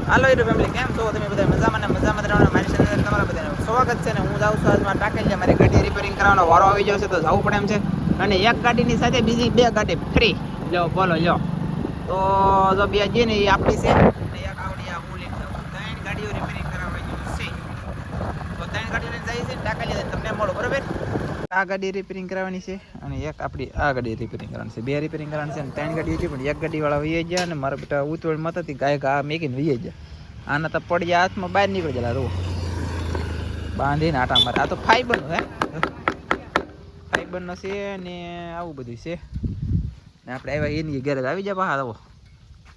હાલો YouTube family, કેમ છો તમે બધા? મજામાં ને મજામાં રહેવાનું. મારી સાથે તમારા બધાનું સ્વાગત છે ને હું જાઉં છું આજમાં ટાંકેલી. મારી ગાડી રિપેરિંગ કરવાનો વારો આવી ગયો છે તો જવું પડે એમ છે. અને એક ગાડીની સાથે બીજી 2 ગાડી ફ્રી. લો બોલો લો, તો જો 2 જે ને એ આપણી છે અને એક આવડી આ બુલેટ છે. 3 ગાડીઓ રિપેરિંગ કરાવવાની છે. તો 3 ગાડીઓ લઈને જઈએ છીએ ટાંકેલી, તમને મળો બરોબર. આ ગાડી રિપેરિંગ કરવાની છે અને એક આપણી આ ગાડી રિપેરિંગ કરવાની છે. 2 રિપેરિંગ કરવાની છે અને 3 ગાડી હતી, પણ એક ગાડી વાળા વહી ગયા અને મારા બેટા ઉતવળ મત હતી ગાય ઘા મેકીને વહી ગયા. આના તો પડ્યા હાથમાં બહાર નીકળી ગયેલા રો બાંધીને આટા મારે. આ તો ફાઈબરનો હે, ફાઈબરનો છે ને આવું બધું છે ને. આપણે આવ્યા એની ગેરેજ આવી જાય બહાર આવો,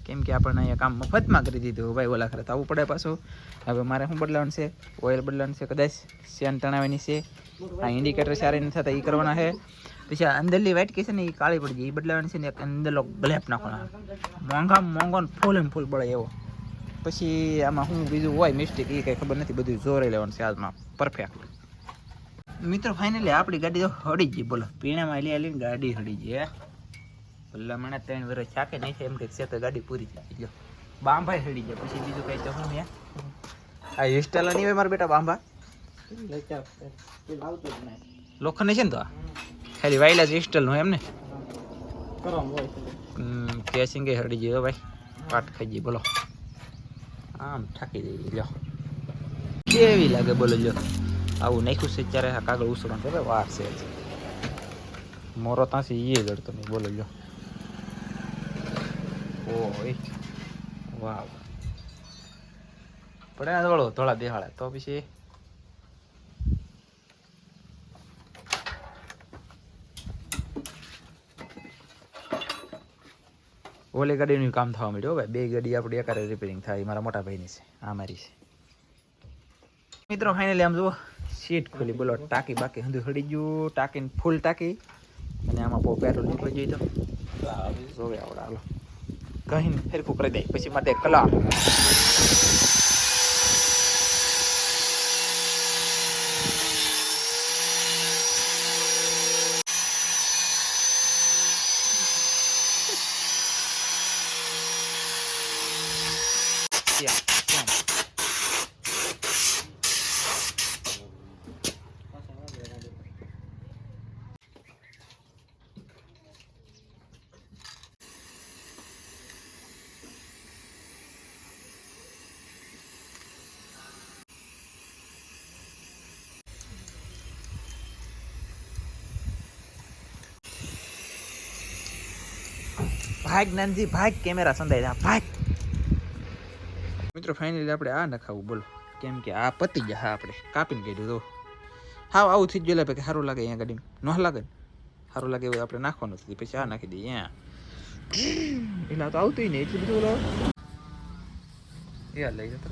કેમ કે આપણને અહીંયા કામ મફતમાં કરી દીધું ભાઈ. ઓલા ખરે આવવું પડે પાછું. હવે મારે શું બદલાવાનું છે? ઓઇલ બદલાવાનું છે, કદાચ સેન તણાવવાની છે. આ ઇન્ડિકેટર સારી નથી થતા એ કરવાના છે. પછી આ અંદરની વાઇટ કે છે ને એ કાળી પડી ગઈ, એ બદલાવાની છે ને. એક અંદરનો ગ્લેપ નાખવાના, મોંઘો ફૂલ એમ ફૂલ પડે એવો. પછી આમાં શું બીજું હોય મિસ્ટેક એ કંઈ ખબર નથી, બધું જોરે લેવાનું છે આજમાં પરફેક્ટ. મિત્રો ફાઇનલી આપણી ગાડી તો હડી ગઈ. બોલો, પીણામાં લઈને ગાડી હડી ગઈ. ભલા મને 3 વર્ષ ચાકે નહીં છે એમ કંઈક છે તો ગાડી પૂરી થઈ ગઈ. બાંભાઈ હડી જાય પછી બીજું કંઈ તો હું આ હિસ્ટાલ નહીં હોય મારા બેટા બાંભા લોખંડ છે ને, તો આ ખાલી વાયલા જ હિસ્ટલનું એમ ને. કેસિંગ એ હડી ગયો ભાઈ, પાટ ખાઈ ગઈ. બોલો આમ ઠાકી દઈ લ્યો, કેવી લાગે બોલો લ્યો. આવું નાખ્યું છે ત્યારે આ કાગળ ઉસરવાનું છે વાર છે. મોરો ત્યાંથી એ જડતો નહીં બોલો લ્યો. ઓય વાવ, પડે ને વળો થોડા દેહાડા તો પછી ઓલી ગાડીનું કામ થવા માંડ્યું ભાઈ. 2 ગાડી આપણી એકારે રિપેરિંગ થાય. મારા મોટા ભાઈની છે, આ મારી છે. મિત્રો ફાઇનલી આમ જુઓ સીટ ખોલી. બોલો ટાંકી બાકી હંધું હડી ગયું, ટાંકીને ફૂલ ટાંકી અને આમાં બહુ પેટ્રોલ નીકળી ગયું. તો જોવે આવડે હાલો કહીને ફેરકું કરી દે પછી માટે કલા. ભાગ નાનજી ભાગ, કેમેરા સંધાય ભાગ. મિત્રો ફાઇનલી આપણે આ નખાવું. બોલો, કેમ કે આ પતી ગયા. હા આપણે કાપીને કાઢ્યું તો હા આવું થઈ ગયેલા પછી સારું લાગે. અહીંયા ગાડીમાં ન લાગે ને, સારું લાગે એવું આપણે નાખવાનું હતું. પછી આ નાખી દઈએ એટલે તો આવતું નહીં એટલું બધું. બોલો એ લઈ જતો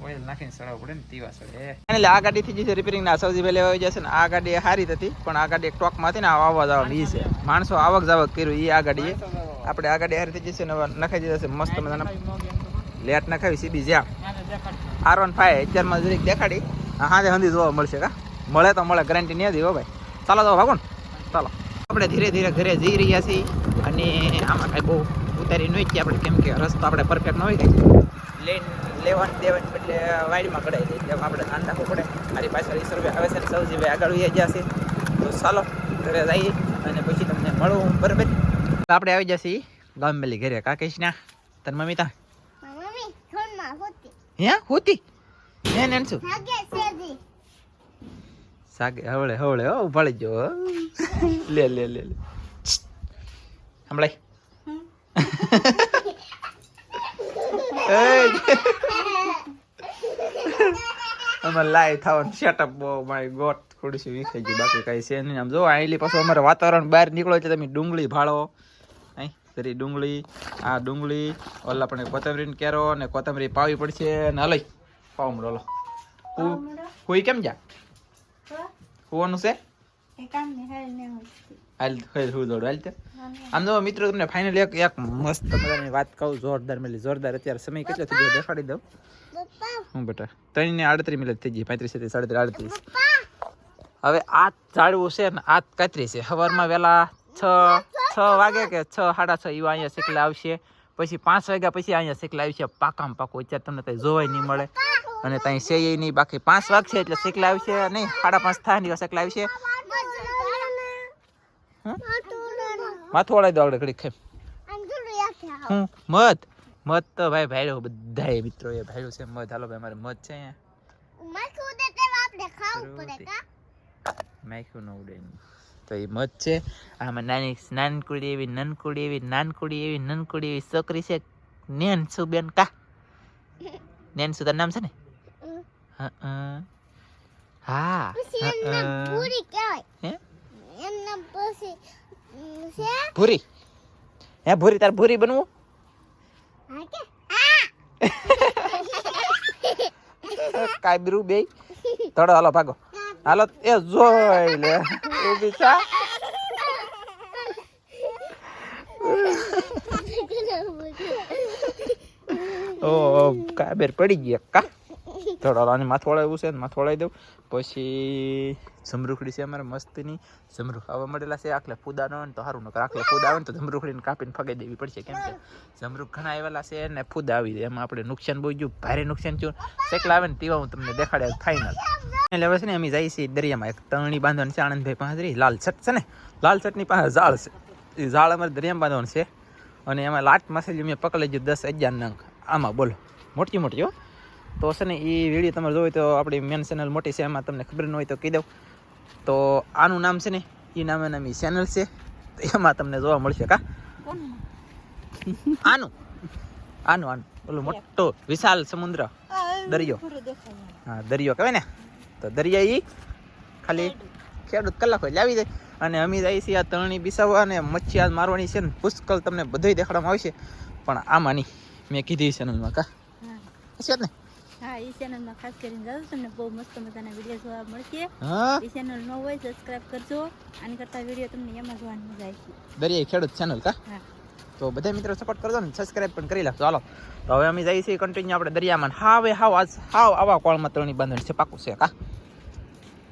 ઓઇલ નાખીને સડાવવું પડે ને, તીવા સડે. એટલે આ ગાડી થી જે રિપેરિંગ ના સૌથી પહેલા આવી જશે ને. આ ગાડી સારી હતી પણ આ ગાડી એક ટોકમાં હતી ને આવવા જવાનું એ છે. માણસો આવક જાવક કર્યું એ આ ગાડીએ. આપણે આ ગાડી સારી થઈ જશે ને નખાઈ જશે મસ્ત મજાના લેટ નખાવી સીધી જ્યાં R15 અત્યારમાં જરીક દેખાડી. હા હંધી જોવા મળશે. કા મળે તો મળે, ગેરંટી નહીં હતી હો ભાઈ. ચાલો તો ભાગો ને, ચાલો આપણે ધીરે ધીરે ઘરે જઈ રહ્યા છીએ. અને આમાં કાંઈ બહુ ઉતારી નહીં છીએ આપણે, કેમ કે રસ્તો આપણે પરફેક્ટ ન હોય કંઈ લેવાનું દેવાની એટલે વાડીમાં કઢાઈ દઈએ એટલે આપણે ધ્યાન રાખવું પડે. મારી પાછળ સર્વે આવે છે ને સૌજી ભાઈ આગળ વહી જશે. તો ચાલો ઘરે જઈએ અને પછી તમને મળવું બરાબર. આપણે આવી જશે ગામમેલી ઘરે. કાકેશ ના તન મમ્મી તા હે હોતી હે ને શું સાગે હવળે હવળે હો ઉભાળી જો. લે લે લે લે હમણાં અમારે લાઈ થવાનું સેટઅપ બહુ મારી ગોટ થોડી સી વિખાઈ ગઈ, બાકી કઈ છે નહીં. આમ જો આઈલી પાછું અમારે વાતાવરણ બહાર નીકળો એટલે તમે ડુંગળી ભાળો. અહીં ફરી ડુંગળી, આ ડુંગળી ઓલા પણ કોથમરીને કેરો ને કોથમરી પાવી પડશે ને. હલઈ પાવ મળો હું કેમ જા હોવાનું છે હાલ હું દોડું હાલ. આમ જો મિત્રો તમને ફાઇનલ એક મસ્ત મજાની વાત કહું, જોરદાર મેલી જોરદાર. અત્યારે સમય કેટલો થઈ ગયો દેખાડી દઉં હું બેટા. 3:38 મિનિટ થઈ ગઈ, 35 37 હવે આ ઝાડવું છે ને આ 31 છે. સવારમાં વહેલા 6 6 વાગે કે 6 6:30 એવા અહીંયા શેકલા આવશે. પછી 5 વાગ્યા પછી અહીંયા શેકલા આવશે પાકામાં પાકો. અત્યારે તમને કઈ જોવાય નહીં મળે અને ત્યાં છે નહીં. બાકી 5 વાગશે એટલે શેકલા આવશે નહીં. 5:30 થાય ને શેકલા આવશે. માથું વળાઈ દો આગળ ઘડી ખેમ. હું મધ તો ભાઈ ભાઈડો બધા મિત્રો એ ભાઈડું છે મધ. હાલો ભાઈ અમારે મધ છે માખ્યું ન ઉડે તો એ મધ છે. આમાં નાનકુડી એવી છોકરી છે નેનસુબેન કા. નેનસુ તારું નામ છે ને? હા ભૂરી. હે ભૂરી તાર ભૂરી બનવું? કાબરું બે તડો. હાલો ભાગો હાલો. એ જોઈ લે ઊભી થા. ઓ કાબર પડી ગયા કા. થોડો આની માથોળા એવું છે ને માથોળાઈ દઉં. પછી જમરૂખડી છે અમારે મસ્તીની. જમરૂખ આવવા મળેલા છે. આખલે ફૂદા ન હોય ને તો સારું નકર આખલે ફૂદા આવે ને તો જમરૂખડીને કાપીને ફગાઈ દેવી પડશે. કેમ કે જમરૂખ ઘણા આવેલા છે ને ફૂદા આવી જાય. એમાં આપણે નુકસાન બહુ ગયું, ભારે નુકસાન થયું. શેકલા આવે ને તેવા હું તમને દેખાડ્યા ફાઇનલ. એટલે હવે છે ને અમે જઈએ છીએ દરિયામાં. એક તરણી બાંધવાની છે આનંદભાઈ પાસે. લાલ છટ છે ને, લાલ છટની પાસે ઝાડ છે. એ ઝાડ અમારે દરિયામાં બાંધવાનું છે. અને એમાં લાટ માછલી મેં પકડી લીધું 10,000 નંગ. આમાં બોલો મોટી મોટી હો. તો છે ને એ વિડીયો તમારે જોવો તો આપણી મેન ચેનલ મોટી છે, એમાં તમને ખબર ન હોય તો કહી દઉં. તો આનું નામ છે ને એ નામે નામી ચેનલ છે, એમાં તમને જોવા મળશે. કા આનું આનું આનું ઓલું મોટો વિશાલ સમુદ્ર દરિયો. હા દરિયો કહેવાય ને. તો દરિયા એ ખાલી ખેડૂત કલાક હોય લાવી જાય. અને અમે જઈએ છીએ આ તરણી બિસાવવા અને મચ્છી આજ મારવાની છે ને પુષ્કળ તમને બધું દેખાડવામાં આવશે. પણ આમાં નહીં મેં કીધી ચેનલમાં. કા છે ને? હા એ ચેનલમાં ખાસ કરીને જાવ તમને બહુ મસ્ત મજાના વિડીયો જોવા મળશે. એ ચેનલ ન હોય સબસ્ક્રાઇબ કરજો. આની કરતા વિડીયો તમને એમાં જોવાની મજા આવશે. દરિયા ખેડૂત ચેનલ. કા તો બધા મિત્રો સપોર્ટ કરજો ને, સબસ્ક્રાઇબ પણ કરી નાખજો. હાલો તો હવે અમે જઈએ છીએ કન્ટિન્યુ આપણે દરિયામાં. હાવ આજ હાવ આવા કોળમાં તરણી બાંધણી છે પાકું છે. કા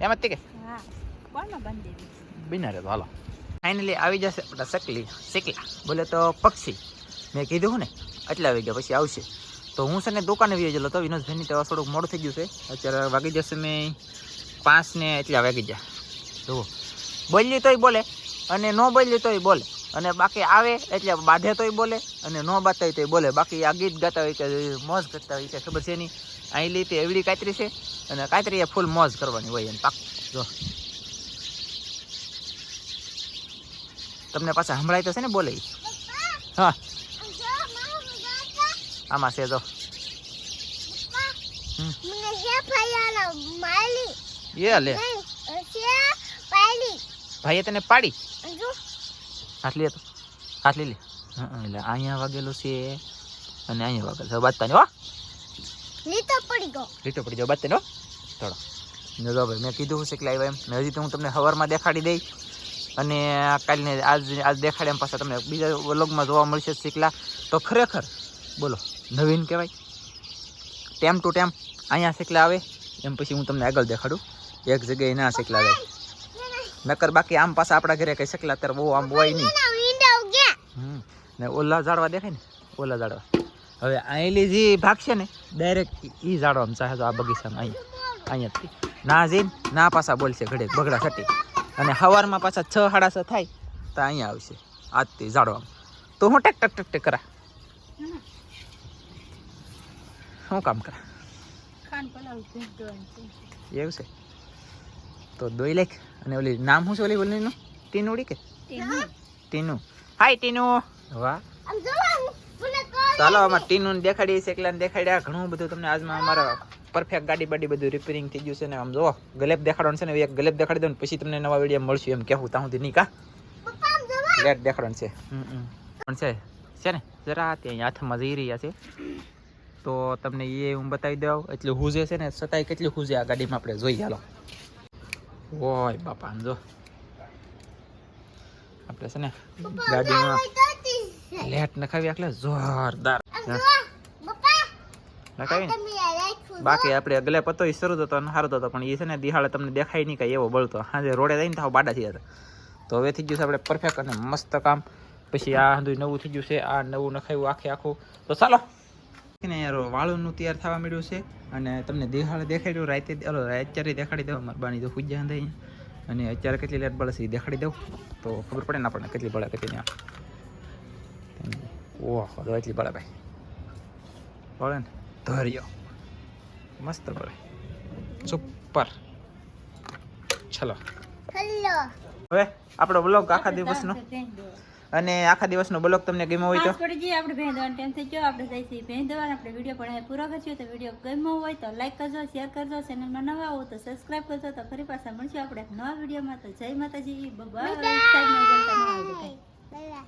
એમ જ કે હા કોળમાં બાંધી દેવી બિના રે. હાલો ફાઇનલી આવી જશે આપણા શેકલા બોલે તો પક્ષી. મેં કીધું ને એટલા વાગ્યા પછી આવશે. તો હું છે ને દુકાને વી ગયેલો તો વિનોદભાઈની તો થોડુંક મોડું થઈ ગયું છે. અત્યારે વાગી જશે મેં 5 ને એટલા વાગી જાય. જુઓ બોલ્યું તોય બોલે અને ન બોલ્યું તોય બોલે. અને બાકી આવે એટલે બાંધે તોય બોલે અને ન બાંધતા તોય બોલે. બાકી આ ગીત ગાતા હોય કે મોજ કરતા હોય કે ખબર છે નહીં. અહીં લીધી એવડી કાતરી છે અને કાતરી એ ફૂલ મોજ કરવાની હોય એને પાક. જો તમને પાછા સંભળાય તો છે ને બોલે. હા આમાં છે જો લે ભાઈએ તને પાડી હાથલી તો હાથલી લે. એટલે અહીંયા વાગેલું છે અને અહીંયા વાગેલું છે. બાજતા ને હો લીટો પડી ગયો બાજતા ને હો થોડો. જો ભાઈ મેં કીધું છે કે લાવ્યા એમ. મેં હજી તો હું તમને સવારમાં દેખાડી દઈ અને કાલને આજ દેખાડે એમ પાછા તમને બીજા વ્લોગમાં જોવા મળશે શીખલા. તો ખરેખર બોલો નવીન કહેવાય. ટેમ ટુ ટેમ અહીંયા શેકલા આવે એમ પછી હું તમને આગળ દેખાડું. એક જગ્યાએ ના શેકલા આવે નકર બાકી આમ પાછા આપણા ઘરે કઈ શેકલા અત્યારે બહુ આમ હોય નહીં. ને ઓલા ઝાડવા દેખાય ને ઓલા ઝાડવા. હવે અહીંલી જે ભાગ છે ને ડાયરેક્ટ એ ઝાડવા આમ ચાહે તો આ બગીચામાં અહીંયાથી ના જઈને ના પાછા બોલશે ઘડે બગડા છટી. અને સવારમાં પાછા 6 સાડા 6 થાય તો અહીંયા આવશે આજથી ઝાડવામાં. તો હું ટેક કરા શું કામ કરા એવું છે. તો દોઈ લેખ. અને ઓલી નામ શું છે ઓલી ઓલીનું? ટીનુડી કે ટીનુ? હાય ટીનુ. વાહ ચાલો આમાં ટીનુને દેખાડીએ શેકલાને દેખાડ્યા ઘણું બધું તમને. આજમાં અમારા પરફેક્ટ ગાડી બાડી બધું રિપેરિંગ થઈ ગયું છે ને. આમ જો ગલેપ દેખાડવાનું છે ને એક ગલેપ દેખાડી દઉં ને પછી તમને નવા વિડીયો મળશે એમ કહેવું ત્યાં સુધી નહીં. કા લેટ દેખાડવાનું છે પણ છે ને જરા ત્યાં હાથમાં જઈ રહ્યા છે તો તમને એ હું બતાવી દઉં. એટલે હુજે છે ને છતાંય કેટલી હુજે આ ગાડીમાં આપણે જોઈએ. હાલો ઓય બાપા જો આપણે છે ને ગાડીમાં લેટ નખાવી એટલે જોરદાર નખાવી ને. બાકી આપણે ગલેપ હતો એ શરૂ થતો અને સારો હતો પણ એ છે ને દિહાળે તમને દેખાય નહીં કાંઈ એવો બળતો. હાજે રોડે જઈને તો બાડા થયા હતા. તો હવે થઈ ગયું છે આપણે પરફેક્ટ અને મસ્ત કામ. પછી આ બધું નવું થઈ ગયું છે, આ નવું નખાયું આખું. તો ચાલો ને યાર વાળુંનું તૈયાર થવા મળ્યું છે અને તમને દેખાડ્યું રાતે અત્યારે દેખાડી દઉં. મારી બાની તો પૂજા થાય અને અત્યારે કેટલી લેટ બળે છે એ દેખાડી દઉં તો ખબર પડે ને આપણને કેટલી બળે કેટલી ના. ઓહ તો એટલી બળે ભાઈ, બળે ને ધર્યો મસ્ત બળે, સુપર. ચલો હવે આપણો બ્લોગ આખા દિવસનો અને આખા દિવસનો બ્લોગ તમને ગમ્યો હોય તો પડી જઈએ આપણે ભેં દવાનું ટાઈમ થઈ ગયો. આપણે જઈએ છીએ ભેં દવાનું. આપણે વિડીયો પણ અહીં પૂરો કરશું. તો વિડીયો ગમ્યો હોય તો લાઈક કરજો, શેર કરજો, ચેનલમાં નવા આવો તો સબસ્ક્રાઈબ કરજો. તો ફરી પાછા મળશું આપણે નવા વિડીયોમાં. તો જય માતાજી, બાય બાય.